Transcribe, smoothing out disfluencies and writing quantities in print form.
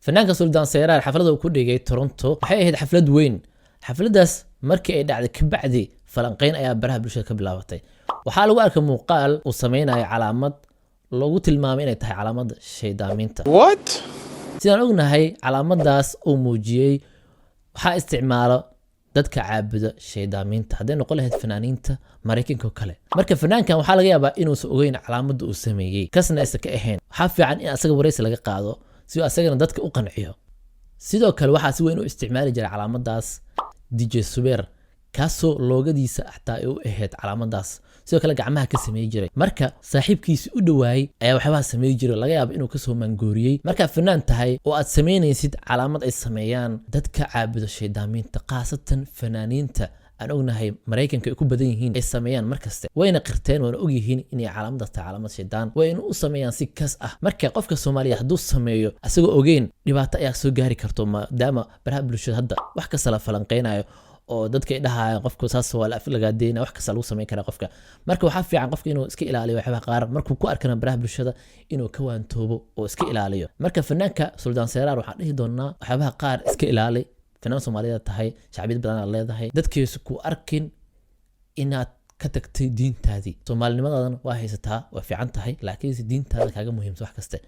فنانka Suldaan Seyraar xafladda uu ku dhigay Toronto waxay ahayd xaflad weyn. xafladdaas markii ay dhacday ka bacdi falanqeyn ayaa baraha bulshada ka bilaabatay. waxaa lagu arkay muuqaal uu sameynaya calaamad loogu tilmaamay inay tahay calaamad shaydaaminta. What? sidaan ognahay calaamadaas uu muujiyay waxaa isticmaalo dadka caabuda shaydaaminta hadday noqon lahayd fanaaniinta Mareykanka kale. marka fanaankan waxaa laga yaabaa inuusan ogeyn calaamadda uu sameeyay kasna aysan ka ahayn. waxaa fiican in asaga wareysi laga qaado si uu asagana dadka u qanciyo. sidoo kale waxaa si weyn u isticmaali jiray calaamadaas DJ Subeer kaasoo loogadiisa xataa ay u ahayd calaamadaas sidoo kale gacmaha ka sameeyay jiray. marka saaxiibkiisa u dhawaayay ayaa waxba sameeyay jiray laga yaabo inuu ka soo mangooriyay. marka fanaan tahay oo aad sameynaysid calaamad ay sameeyaan dadka caabuda shaydaaminta qaasatan fanaaniinta aan ognahay Mareykanka ay ku badan yihiin ay sameeyaan markaste wayna qirteen wana og yihiin inay calaamadaas tahay calaamad shaydaan wayna u sameeyaan si kas ah. marka qofka Soomaaliya hadduu sameeyo asagoo ogeyn dhibaato ayaa soo gaari karto maadaama baraha bulshada hadda wax kasta la falanqeynayo oo dadka ay dhahayaan qofku saas waa la aflagaadeena wax kasta lagu sameyn karaa qofka. marka waxaa fiican qofka inuu iska ilaaliyo waxyaabo qaar markuu ku arkana baraha bulshada inuu ka waantoobo oo iska ilaaliyo. marka fanaanka Suldaan Seyraar waxaan dhihi doonaa waxyaabaha qaar iska ilaali. fanaan Soomaaliyeed tahay shacbiyad badan aad leedahay dadkiisu ku arkin inaad ka tagtay diintaadii. Soomaalinimadaadana waa haysataa waa fiican tahay laakiin diintaada kaaga muhiimsan wax kasta.